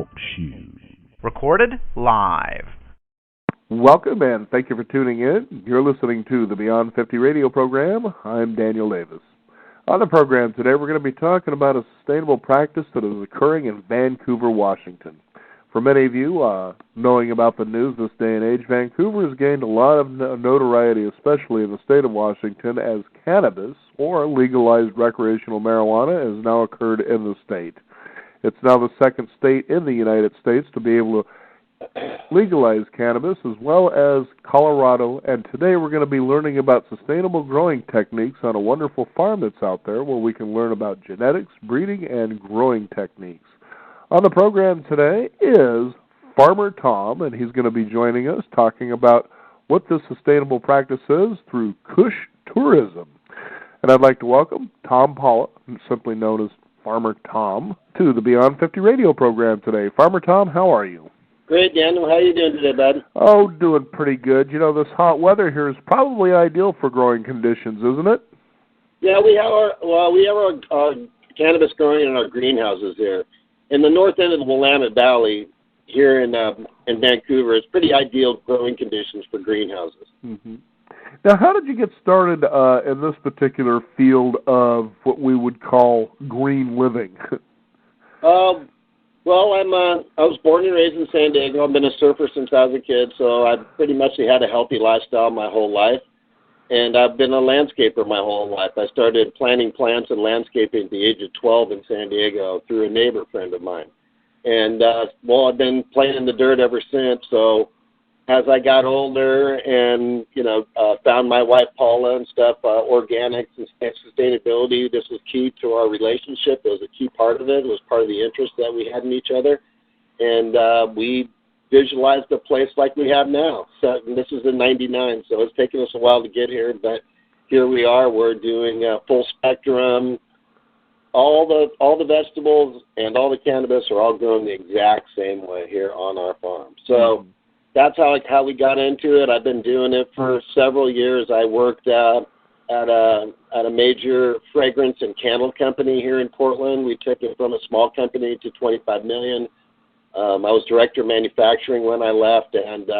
Talk Show. Recorded live. Welcome and thank you for tuning in. You're listening to the Beyond 50 radio program. I'm Daniel Davis. On the program today, we're going to be talking about a sustainable practice that is occurring in Vancouver, Washington. For many of you, knowing about the news this day and age, Vancouver has gained a lot of notoriety, especially in the state of Washington, as cannabis, or legalized recreational marijuana, has now occurred in the state. It's now the second state in the United States to be able to legalize cannabis, as well as Colorado, and today we're going to be learning about sustainable growing techniques on a wonderful farm that's out there where we can learn about genetics, breeding, and growing techniques. On the program today is Farmer Tom, and he's going to be joining us talking about what this sustainable practice is through Kush Tourism. And I'd like to welcome Tom Paula, simply known as Farmer Tom, to the Beyond 50 radio program today. Farmer Tom, how are you? Great, Daniel. How are you doing today, bud? Oh, doing pretty good. You know, this hot weather here is probably ideal for growing conditions, isn't it? Yeah, we have our cannabis growing in our greenhouses here. In the north end of the Willamette Valley, here in Vancouver, it's pretty ideal growing conditions for greenhouses. Mm-hmm. Now, how did you get started in this particular field of what we would call green living? Well, I was born and raised in San Diego. I've been a surfer since I was a kid, so I've pretty much had a healthy lifestyle my whole life. And I've been a landscaper my whole life. I started planting plants and landscaping at the age of 12 in San Diego through a neighbor friend of mine. And, I've been playing in the dirt ever since. So as I got older and, found my wife Paula and stuff, organics and sustainability, this was key to our relationship. It was a key part of it. It was part of the interest that we had in each other. And we visualized the place like we have now. So this was in '99, so it's taken us a while to get here, but here we are. We're doing full spectrum. All the vegetables and all the cannabis are all grown the exact same way here on our farm. So that's how we got into it. I've been doing it for several years. I worked at a major fragrance and candle company here in Portland. We took it from a small company to $25 million. I was director of manufacturing when I left, and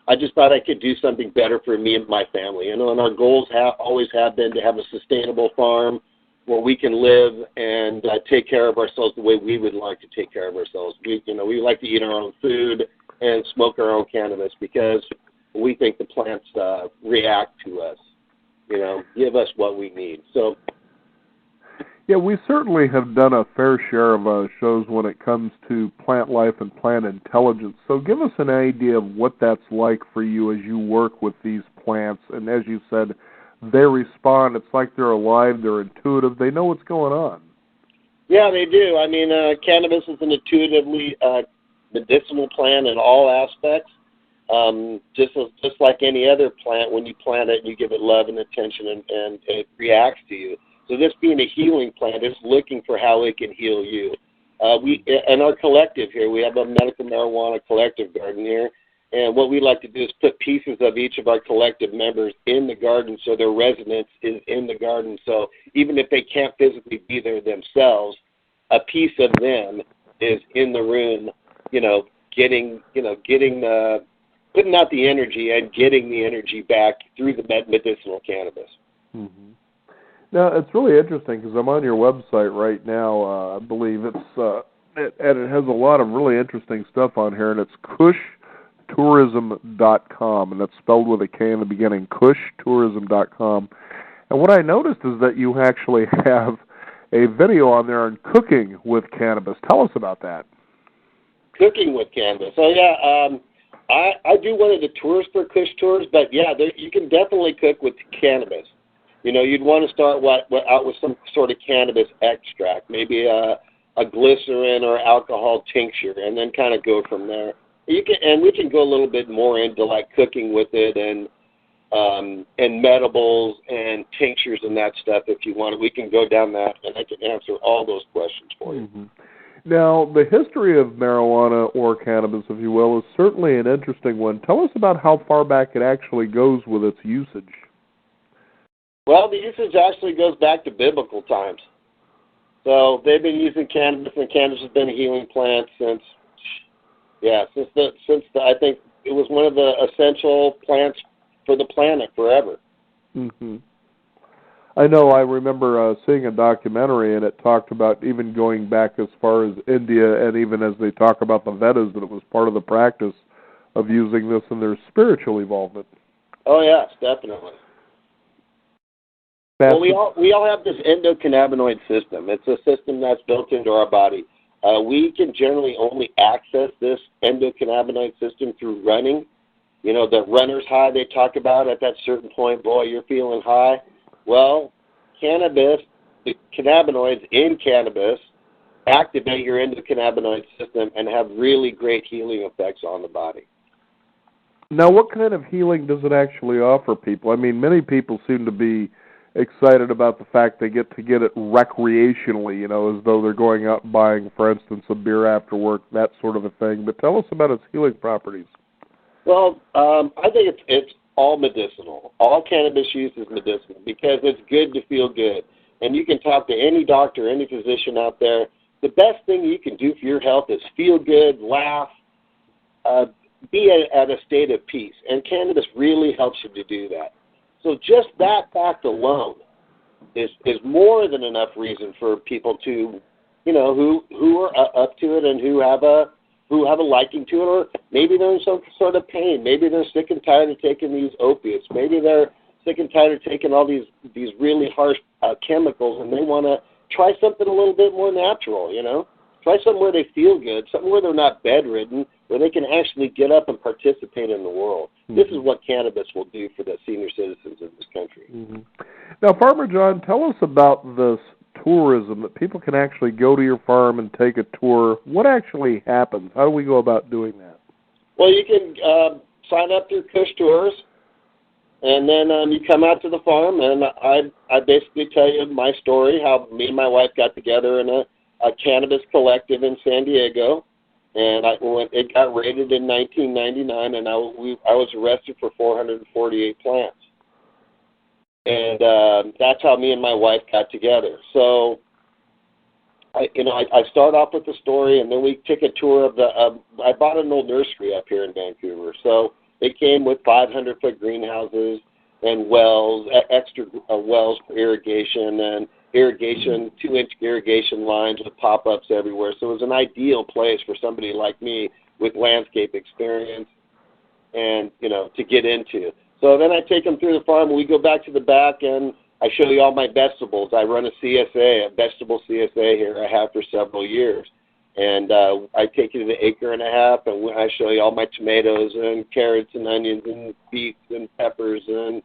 I just thought I could do something better for me and my family. And our goals always have been to have a sustainable farm where we can live and take care of ourselves the way we would like to take care of ourselves. We like to eat our own food and smoke our own cannabis because we think the plants react to us, give us what we need. So. Yeah, we certainly have done a fair share of shows when it comes to plant life and plant intelligence. So give us an idea of what that's like for you as you work with these plants. And as you said, they respond. It's like they're alive. They're intuitive. They know what's going on. Yeah, they do. I mean, cannabis is an intuitively medicinal plant in all aspects. Just like any other plant, when you plant it, you give it love and attention, and it reacts to you. So this being a healing plant, it's looking for how it can heal you. In our collective here, we have a medical marijuana collective garden here, and what we like to do is put pieces of each of our collective members in the garden so their residence is in the garden. So even if they can't physically be there themselves, a piece of them is in the room, putting out the energy and getting the energy back through the medicinal cannabis. Mm-hmm. Now, it's really interesting because I'm on your website right now. I believe and it has a lot of really interesting stuff on here, and it's kushtourism.com, and that's spelled with a K in the beginning, kushtourism.com. And what I noticed is that you actually have a video on there on cooking with cannabis. Tell us about that. Cooking with cannabis. So, yeah, I do one of the tours for Kush Tours, but, yeah, you can definitely cook with cannabis. You'd want to start out with some sort of cannabis extract, maybe a glycerin or alcohol tincture, and then kind of go from there. We can go a little bit more into like cooking with it and medibles and tinctures and that stuff if you want. We can go down that, and I can answer all those questions for you. Mm-hmm. Now, the history of marijuana or cannabis, if you will, is certainly an interesting one. Tell us about how far back it actually goes with its usage. Well, the usage actually goes back to biblical times. So they've been using cannabis, and cannabis has been a healing plant since Yeah, I think it was one of the essential plants for the planet forever. Mm-hmm. I know. I remember seeing a documentary, and it talked about even going back as far as India, and even as they talk about the Vedas, that it was part of the practice of using this in their spiritual involvement. Oh yes, definitely. Well, we all have this endocannabinoid system. It's a system that's built into our body. We can generally only access this endocannabinoid system through running. You know, the runner's high they talk about at that certain point, boy, you're feeling high. Well, cannabis, the cannabinoids in cannabis activate your endocannabinoid system and have really great healing effects on the body. Now, what kind of healing does it actually offer people? I mean, many people seem to be excited about the fact they get to get it recreationally, you know, as though they're going out and buying, for instance, a beer after work, that sort of a thing. But tell us about its healing properties. Well, I think it's all medicinal. All cannabis use is medicinal because it's good to feel good. And you can talk to any doctor, any physician out there. The best thing you can do for your health is feel good, laugh, be at a state of peace. And cannabis really helps you to do that. So just that fact alone is more than enough reason for people to, you know, who are up to it and who have a liking to it, or maybe they're in some sort of pain. Maybe they're sick and tired of taking these opiates. Maybe they're sick and tired of taking all these really harsh chemicals, and they want to try something a little bit more natural, you know. Try something where they feel good, something where they're not bedridden, where they can actually get up and participate in the world. Mm-hmm. This is what cannabis will do for the senior citizens of this country. Mm-hmm. Now, Farmer John, tell us about this tourism, that people can actually go to your farm and take a tour. What actually happens? How do we go about doing that? Well, you can sign up through Kush Tours, and then you come out to the farm, and I basically tell you my story, how me and my wife got together in a cannabis collective in San Diego, and it got raided in 1999, and I was arrested for 448 plants. And that's how me and my wife got together. So, I start off with the story, and then we take a tour of I bought an old nursery up here in Vancouver. So it came with 500-foot greenhouses and wells, extra wells for irrigation, and 2-inch irrigation lines with pop-ups everywhere. So it was an ideal place for somebody like me with landscape experience and, you know, to get into. So then I take them through the farm, and we go back to the back, and I show you all my vegetables. I run a CSA, a vegetable CSA here I have for several years. And I take you to the 1.5 acres, and I show you all my tomatoes and carrots and onions and beets and peppers and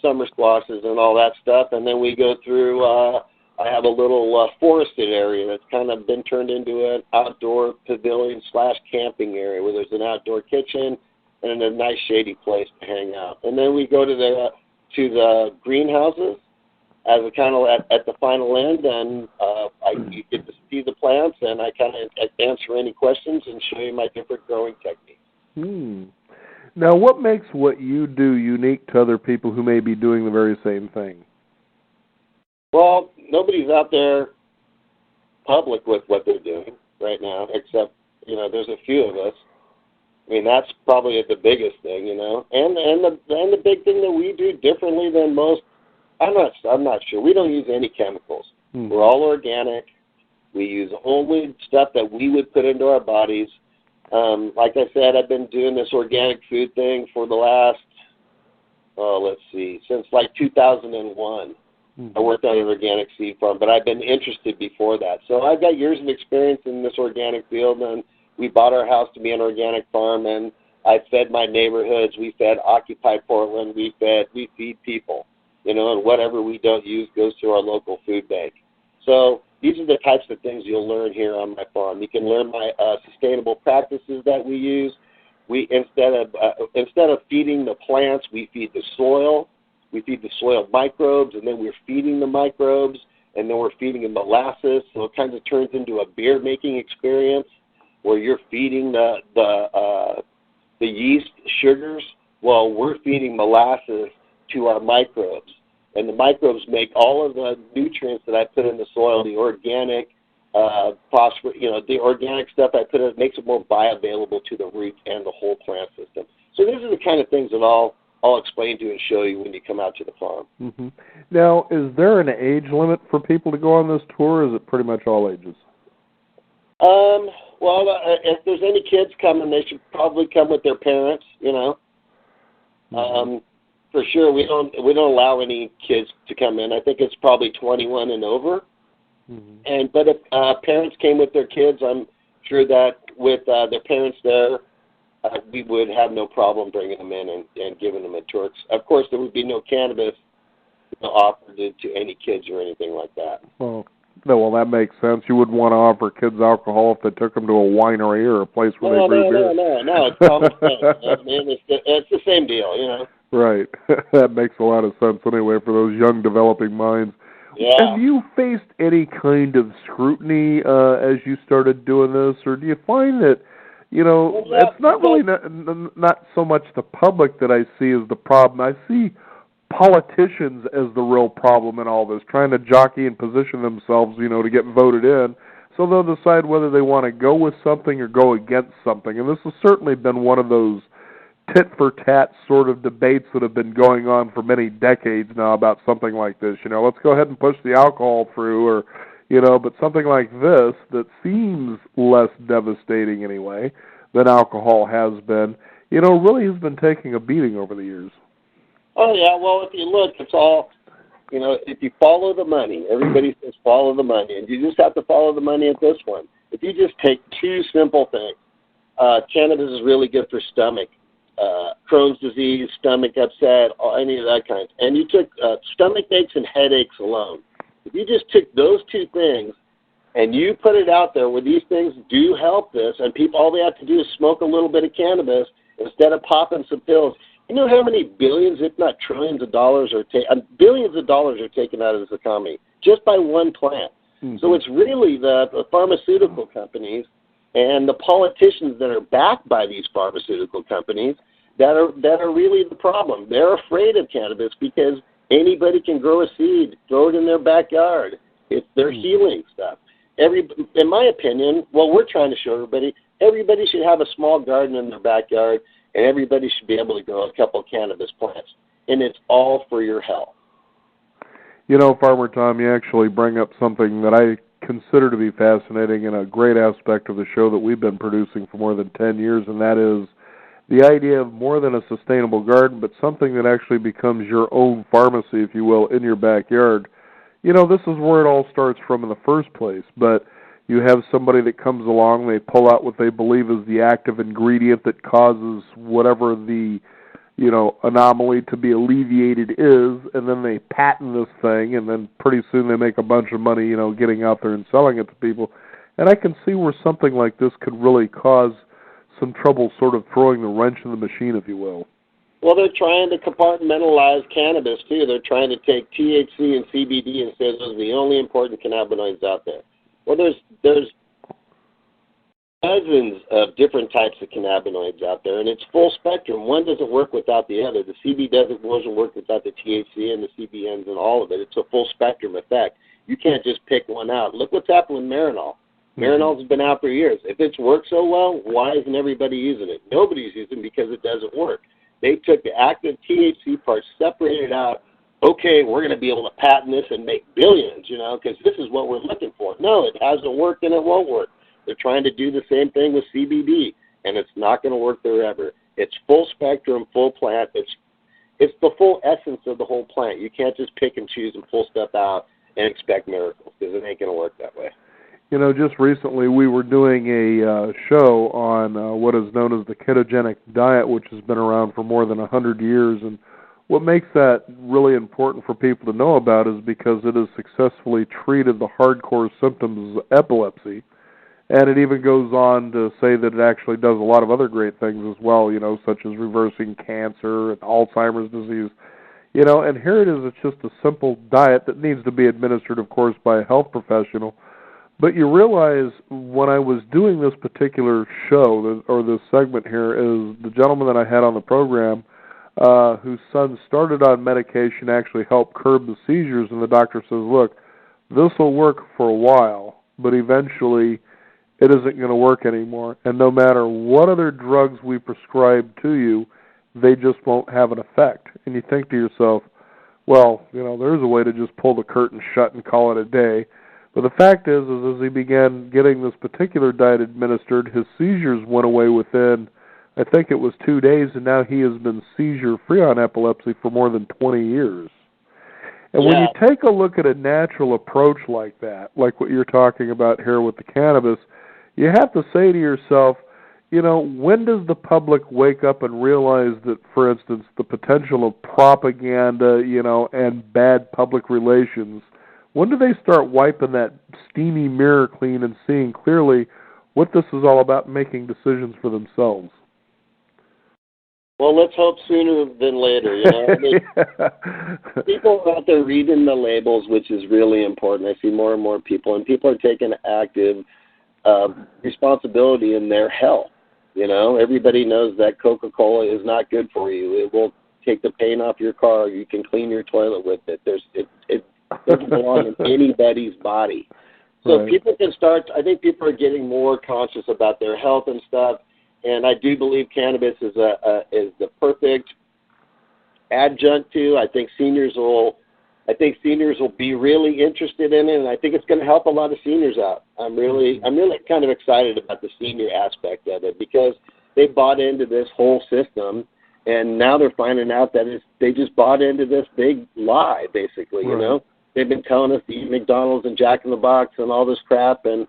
summer squashes and all that stuff. And then we go through, I have a little forested area that's kind of been turned into an outdoor pavilion/camping area where there's an outdoor kitchen and a nice shady place to hang out. And then we go to the greenhouses as a kind of at the final end, and you get to see the plants, and I kind of answer any questions and show you my different growing techniques. Now, what makes what you do unique to other people who may be doing the very same thing? Well, nobody's out there public with what they're doing right now, except, you know, there's a few of us. I mean, that's probably the biggest thing, you know. And the big thing that we do differently than most, I'm not sure. We don't use any chemicals. We're all organic. We use only stuff that we would put into our bodies. Like I said, I've been doing this organic food thing for the last, since like 2001. I worked on an organic seed farm, but I've been interested before that. So I've got years of experience in this organic field, and we bought our house to be an organic farm, and I fed my neighborhoods. We fed Occupy Portland. We feed people, you know, and whatever we don't use goes to our local food bank. So these are the types of things you'll learn here on my farm. You can learn my sustainable practices that we use. We instead of feeding the plants, we feed the soil. We feed the soil microbes, and then we're feeding the microbes, and then we're feeding them molasses. So it kind of turns into a beer-making experience where you're feeding the yeast sugars while we're feeding molasses to our microbes. And the microbes make all of the nutrients that I put in the soil, the organic phosphorus, the organic stuff I put in makes it more bioavailable to the root and the whole plant system. So these are the kind of things that I'll explain to you and show you when you come out to the farm. Mm-hmm. Now, is there an age limit for people to go on this tour, or is it pretty much all ages? Well, if there's any kids coming, they should probably come with their parents, Mm-hmm. For sure, we don't allow any kids to come in. I think it's probably 21 and over. Mm-hmm. But if parents came with their kids, I'm sure that with their parents there, we would have no problem bringing them in and giving them a tour. Of course, there would be no cannabis offered to any kids or anything like that. Well, that makes sense. You wouldn't want to offer kids alcohol if they took them to a winery or a place where they brew beer. No. It's common sense. I mean, it's the same deal, Right. That makes a lot of sense anyway for those young developing minds. Yeah. Have you faced any kind of scrutiny as you started doing this, or do you find that, it's not really not so much the public that I see as the problem. I see politicians as the real problem in all this, trying to jockey and position themselves, to get voted in, so they'll decide whether they want to go with something or go against something. And this has certainly been one of those tit-for-tat sort of debates that have been going on for many decades now about something like this. Let's go ahead and push the alcohol through, or, but something like this that seems less devastating anyway than alcohol has been, really has been taking a beating over the years. Oh, yeah. Well, if you look, it's all, if you follow the money, everybody says follow the money, and you just have to follow the money at this one. If you just take two simple things, cannabis is really good for stomach, Crohn's disease, stomach upset, any of that kind. And you took stomach aches and headaches alone. If you just took those two things and you put it out there where these things do help this, and people, all they have to do is smoke a little bit of cannabis instead of popping some pills. You know how many billions, if not trillions of dollars billions of dollars are taken out of this economy just by one plant. Mm-hmm. So it's really the pharmaceutical companies and the politicians that are backed by these pharmaceutical companies that are really the problem. They're afraid of cannabis because anybody can grow a seed, throw it in their backyard. They're healing stuff. In my opinion, we're trying to show everybody should have a small garden in their backyard, and everybody should be able to grow a couple of cannabis plants. And it's all for your health. Farmer Tom, you actually bring up something that I consider to be fascinating and a great aspect of the show that we've been producing for more than 10 years, and that is the idea of more than a sustainable garden, but something that actually becomes your own pharmacy, if you will, in your backyard. This is where it all starts from in the first place, but you have somebody that comes along, they pull out what they believe is the active ingredient that causes whatever the anomaly to be alleviated is, and then they patent this thing, and then pretty soon they make a bunch of money, getting out there and selling it to people. And I can see where something like this could really cause some trouble sort of throwing the wrench in the machine, if you will. Well, they're trying to compartmentalize cannabis, too. They're trying to take THC and CBD and say those are the only important cannabinoids out there. Well, there's dozens of different types of cannabinoids out there, and it's full spectrum. One doesn't work without the other. The CB doesn't work without the THC and the CBNs and all of it. It's a full spectrum effect. You can't just pick one out. Look what's happened with Marinol. Marinol's been out for years. If it's worked so well, why isn't everybody using it? Nobody's using it because it doesn't work. They took the active THC part, separated it out. Okay, we're going to be able to patent this and make billions, because this is what we're looking for. No, it hasn't worked and it won't work. They're trying to do the same thing with CBD, and it's not going to work there ever. It's full spectrum, full plant. It's the full essence of the whole plant. You can't just pick and choose and pull stuff out and expect miracles, because it ain't going to work that way. Just recently we were doing a show on what is known as the ketogenic diet, which has been around for more than 100 years, and what makes that really important for people to know about is because it has successfully treated the hardcore symptoms of epilepsy. And it even goes on to say that it actually does a lot of other great things as well, such as reversing cancer and Alzheimer's disease. And here it is, it's just a simple diet that needs to be administered, of course, by a health professional. But you realize when I was doing this particular show, or this segment here, is the gentleman that I had on the program, whose son started on medication, actually helped curb the seizures, and the doctor says, look, this will work for a while, but eventually it isn't going to work anymore. And no matter what other drugs we prescribe to you, they just won't have an effect. And you think to yourself, well, there's a way to just pull the curtain shut and call it a day. But the fact is as he began getting this particular diet administered, his seizures went away within, I think it was 2 days, and now he has been seizure-free on epilepsy for more than 20 years. And when you take a look at a natural approach like that, like what you're talking about here with the cannabis, you have to say to yourself, when does the public wake up and realize that, for instance, the potential of propaganda, and bad public relations, when do they start wiping that steamy mirror clean and seeing clearly what this is all about, making decisions for themselves? Well, let's hope sooner than later. People are out there reading the labels, which is really important. I see more and more people, and people are taking active responsibility in their health. Everybody knows that Coca-Cola is not good for you. It will take the paint off your car. You can clean your toilet with it. It doesn't belong in anybody's body. So right. People can start. I think people are getting more conscious about their health and stuff. And I do believe cannabis is the perfect adjunct to. I think seniors will be really interested in it, and I think it's going to help a lot of seniors out. I'm really kind of excited about the senior aspect of it because they bought into this whole system, and now they're finding out that they just bought into this big lie, basically. Right. They've been telling us to eat McDonald's and Jack in the Box and all this crap, and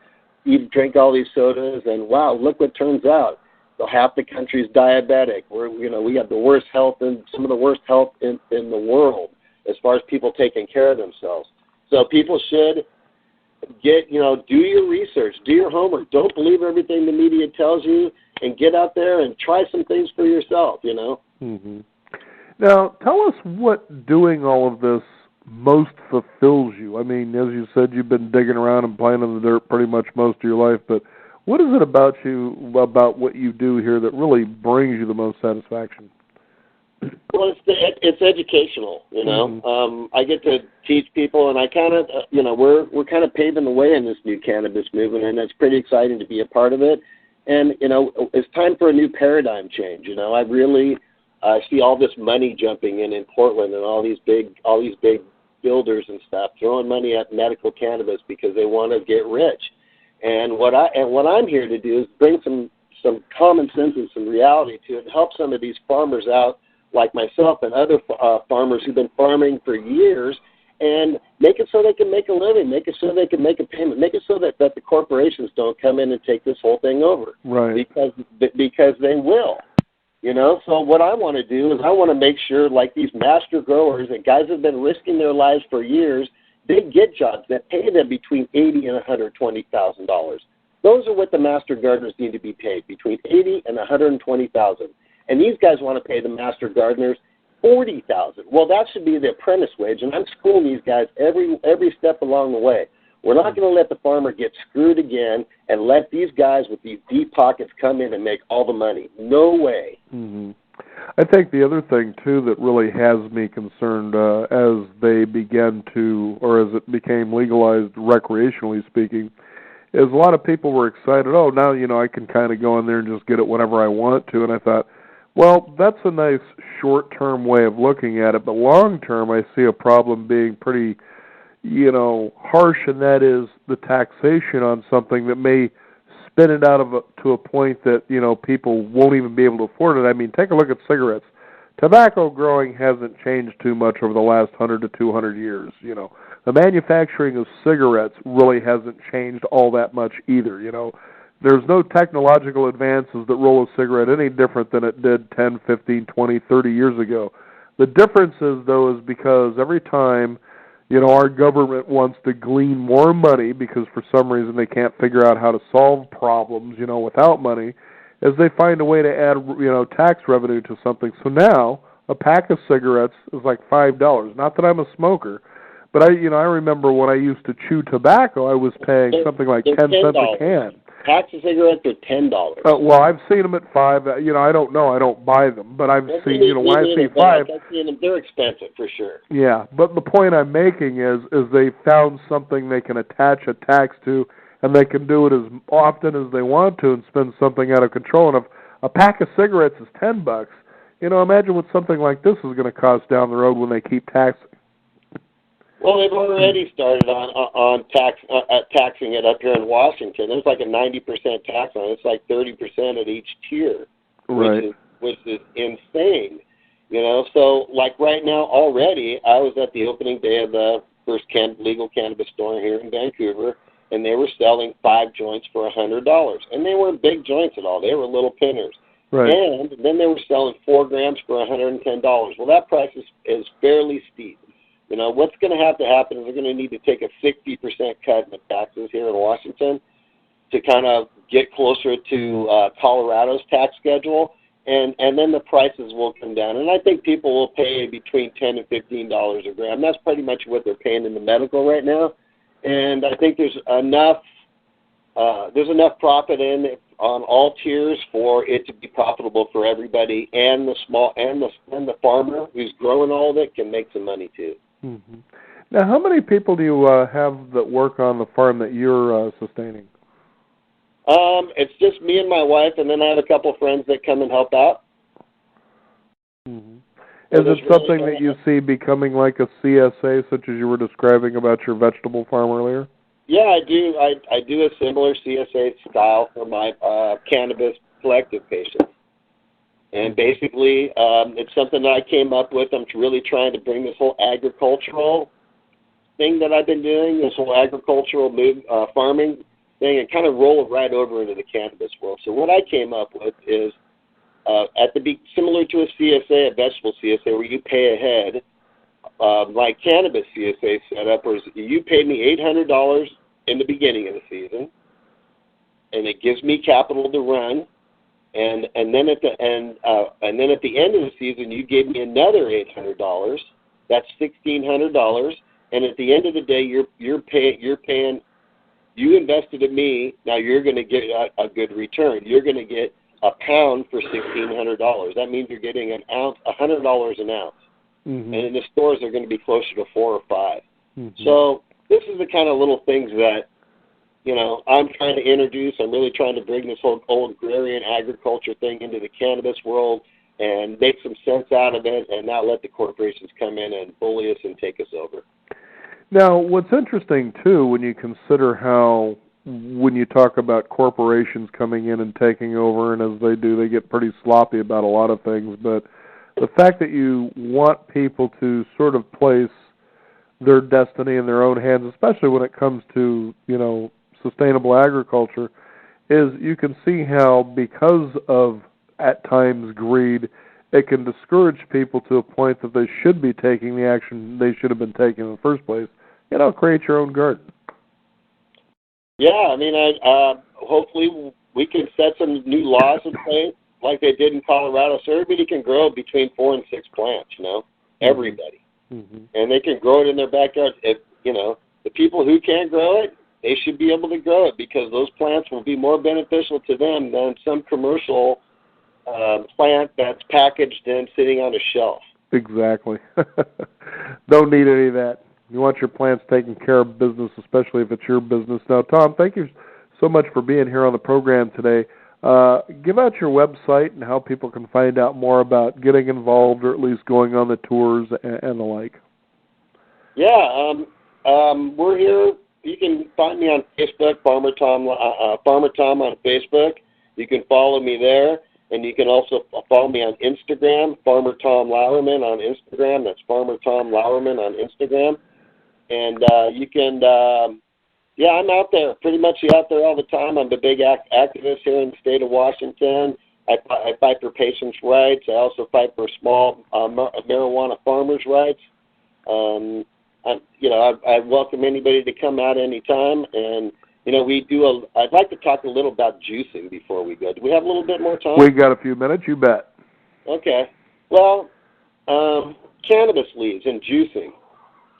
drink all these sodas, and wow, look what turns out. So half the country's diabetic. We have the worst health and some of the worst health in the world as far as people taking care of themselves. So people should do your research, do your homework. Don't believe everything the media tells you, and get out there and try some things for yourself. Mm-hmm. Now, tell us what doing all of this most fulfills you. I mean, as you said, you've been digging around and playing in the dirt pretty much most of your life, but what is it about what you do here that really brings you the most satisfaction? Well, it's educational, Mm-hmm. I get to teach people, and I kind of, we're kind of paving the way in this new cannabis movement, and it's pretty exciting to be a part of it. And it's time for a new paradigm change. I really see all this money jumping in Portland, and all these big builders and stuff throwing money at medical cannabis because they want to get rich. And what I'm here to do is bring some common sense and some reality to it, and help some of these farmers out, like myself and other farmers who've been farming for years, and make it so they can make a living, make it so they can make a payment, make it so that the corporations don't come in and take this whole thing over. Right. Because they will. So what I want to do is I want to make sure, like these master growers, that guys have been risking their lives for years, they get jobs that pay them between $80,000 and $120,000. Those are what the master gardeners need to be paid, between $80,000 and $120,000. And these guys want to pay the master gardeners $40,000. Well, that should be the apprentice wage, and I'm schooling these guys every step along the way. We're not going to let the farmer get screwed again and let these guys with these deep pockets come in and make all the money. No way. Mm-hmm. I think the other thing, too, that really has me concerned as they began to, or as it became legalized recreationally speaking, is a lot of people were excited, now, I can kind of go in there and just get it whenever I want to. And I thought, well, that's a nice short-term way of looking at it. But long-term, I see a problem being pretty, harsh, and that is the taxation on something that may spin it out to a point that, people won't even be able to afford it. I mean, take a look at cigarettes. Tobacco growing hasn't changed too much over the last 100 to 200 years, The manufacturing of cigarettes really hasn't changed all that much either, There's no technological advances that roll a cigarette any different than it did 10, 15, 20, 30 years ago. The difference is, though, is because every time our government wants to glean more money because for some reason they can't figure out how to solve problems, without money, as they find a way to add, tax revenue to something. So now a pack of cigarettes is like $5. Not that I'm a smoker, but I remember when I used to chew tobacco, I was paying something like 10 cents a can. Packs of cigarettes are $10. Well, I've seen them at $5. I don't know. I don't buy them, but I've seen. When I see $5, I've seen them. They're expensive for sure. Yeah, but the point I'm making is they found something they can attach a tax to, and they can do it as often as they want to and spend something out of control. And if a pack of cigarettes is $10, imagine what something like this is going to cost down the road when they keep taxing. Well, they've already started on taxing it up here in Washington. There's like a 90% tax on it. It's like 30% at each tier, Right. which is insane. So like right now already, I was at the opening day of the first legal cannabis store here in Vancouver, and they were selling 5 joints for $100, and they weren't big joints at all. They were little pinners. Right. And then they were selling 4 grams for $110. Well, that price is fairly steep. What's going to happen is they're going to need to take a 60% cut in the taxes here in Washington to kind of get closer to Colorado's tax schedule, and then the prices will come down. And I think people will pay between $10 and $15 a gram. That's pretty much what they're paying in the medical right now. And I think there's enough profit in it on all tiers for it to be profitable for everybody, and the small and the farmer who's growing all of it can make some money too. Mm-hmm. Now, how many people do you have that work on the farm that you're sustaining? It's just me and my wife, and then I have a couple friends that come and help out. Mm-hmm. Is it something that you see becoming like a CSA, such as you were describing about your vegetable farm earlier? Yeah, I do. I do a similar CSA style for my cannabis collective patients. And basically, it's something that I came up with. I'm really trying to bring this whole agricultural thing that I've been doing, this whole agricultural farming thing, and kind of roll it right over into the cannabis world. So what I came up with is similar to a CSA, a vegetable CSA, where you pay ahead. My cannabis CSA setup was you pay me $800 in the beginning of the season, and it gives me capital to run. And then at the end of the season, you gave me another $800. That's $1,600. And at the end of the day, you're paying. You invested in me. Now you're going to get a good return. You're going to get a pound for $1,600. That means you're getting an ounce, $100 an ounce. Mm-hmm. And in the stores, they're going to be closer to 4 or 5. Mm-hmm. So this is the kind of little things that I'm trying to introduce. I'm really trying to bring this whole old agrarian agriculture thing into the cannabis world and make some sense out of it, and not let the corporations come in and bully us and take us over. Now, what's interesting, too, when you consider how, when you talk about corporations coming in and taking over, and as they do, they get pretty sloppy about a lot of things, but the fact that you want people to sort of place their destiny in their own hands, especially when it comes to, sustainable agriculture, is you can see how, because of, at times, greed, it can discourage people to a point that they should be taking the action they should have been taking in the first place. Create your own garden. Yeah, hopefully we can set some new laws in place like they did in Colorado, so everybody can grow between 4 and 6 plants, everybody. Mm-hmm. And they can grow it in their backyards. If, the people who can't grow it, they should be able to grow it, because those plants will be more beneficial to them than some commercial plant that's packaged and sitting on a shelf. Exactly. Don't need any of that. You want your plants taking care of business, especially if it's your business. Now, Tom, thank you so much for being here on the program today. Give out your website and how people can find out more about getting involved, or at least going on the tours and the like. Yeah, we're here. You can find me on Facebook, Farmer Tom on Facebook. You can follow me there, and you can also follow me on Instagram, Farmer Tom Lauerman on Instagram. That's Farmer Tom Lauerman on Instagram. And you can, I'm out there, pretty much out there all the time. I'm a big activist here in the state of Washington. I fight for patients' rights. I also fight for small marijuana farmers' rights. I welcome anybody to come out anytime. And, I'd like to talk a little about juicing before we go. Do we have a little bit more time? We got a few minutes, you bet. Okay. Well, cannabis leaves and juicing.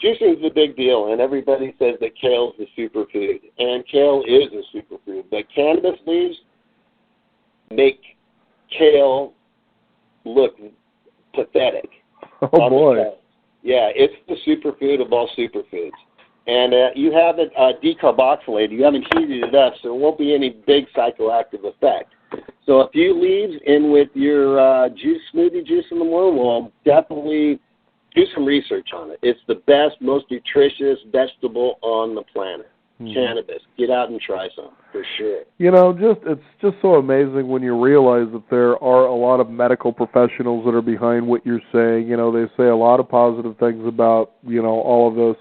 Juicing is a big deal, and everybody says that kale is a superfood, and kale is a superfood. But cannabis leaves make kale look pathetic. Oh, boy. Yeah, it's the superfood of all superfoods. and you haven't decarboxylated, you haven't heated it up, so there won't be any big psychoactive effect. So a few leaves in with your smoothie juice in the morning will definitely do some research on it. It's the best, most nutritious vegetable on the planet. Cannabis. Get out and try some, for sure. It's just so amazing when you realize that there are a lot of medical professionals that are behind what you're saying. They say a lot of positive things about, all of this.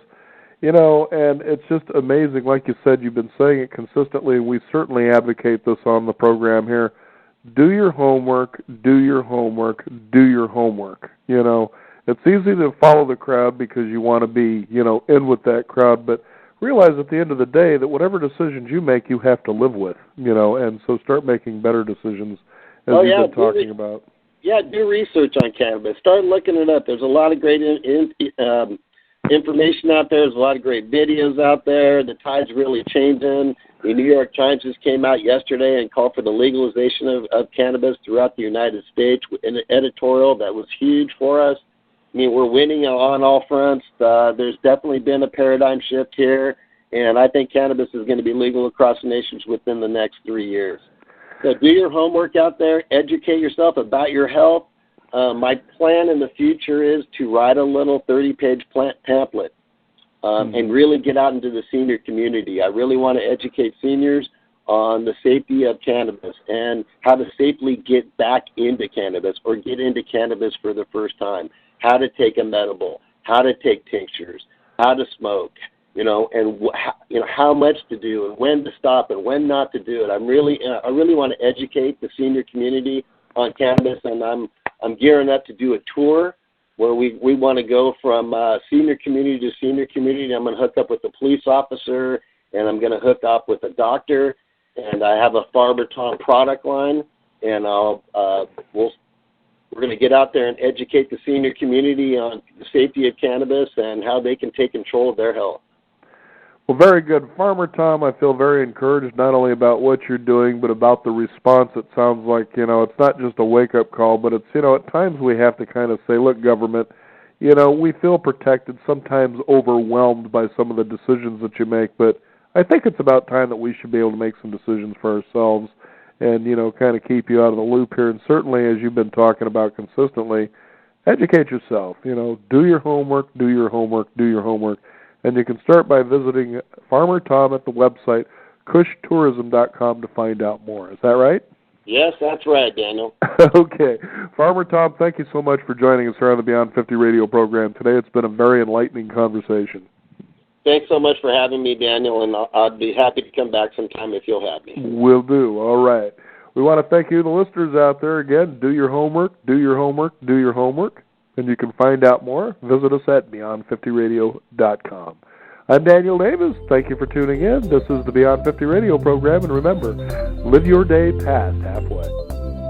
And it's just amazing. Like you said, you've been saying it consistently, and we certainly advocate this on the program here. Do your homework, do your homework, do your homework. It's easy to follow the crowd because you want to be, in with that crowd, but realize at the end of the day that whatever decisions you make, you have to live with, and so start making better decisions as you've been talking about. Yeah, do research on cannabis. Start looking it up. There's a lot of great information out there. There's a lot of great videos out there. The tide's really changing. The New York Times just came out yesterday and called for the legalization of cannabis throughout the United States in an editorial that was huge for us. I mean, we're winning on all fronts. There's definitely been a paradigm shift here, and I think cannabis is going to be legal across the nations within the next 3 years. So do your homework out there. Educate yourself about your health. My plan in the future is to write a little 30-page pamphlet and really get out into the senior community. I really want to educate seniors on the safety of cannabis and how to safely get back into cannabis or get into cannabis for the first time. How to take a medical, how to take tinctures, how to smoke, and how much to do and when to stop and when not to do it. I really want to educate the senior community on cannabis, and I'm gearing up to do a tour where we want to go from senior community to senior community. I'm going to hook up with a police officer, and I'm going to hook up with a doctor, and I have a Farmer Tom product line, and we're going to get out there and educate the senior community on the safety of cannabis and how they can take control of their health. Well, very good. Farmer Tom, I feel very encouraged not only about what you're doing, but about the response. It sounds like, it's not just a wake-up call, but it's, at times we have to kind of say, look, government, we feel protected, sometimes overwhelmed by some of the decisions that you make, but I think it's about time that we should be able to make some decisions for ourselves and, kind of keep you out of the loop here. And certainly, as you've been talking about consistently, educate yourself. Do your homework, do your homework, do your homework. And you can start by visiting Farmer Tom at the website, kushtourism.com, to find out more. Is that right? Yes, that's right, Daniel. Okay. Farmer Tom, thank you so much for joining us here on the Beyond 50 radio program today. It's been a very enlightening conversation. Thanks so much for having me, Daniel, and I'd be happy to come back sometime if you'll have me. Will do. All right. We want to thank you, the listeners out there. Again, do your homework, do your homework, do your homework. And you can find out more. Visit us at Beyond50Radio.com. I'm Daniel Davis. Thank you for tuning in. This is the Beyond 50 radio program. And remember, live your day past halfway.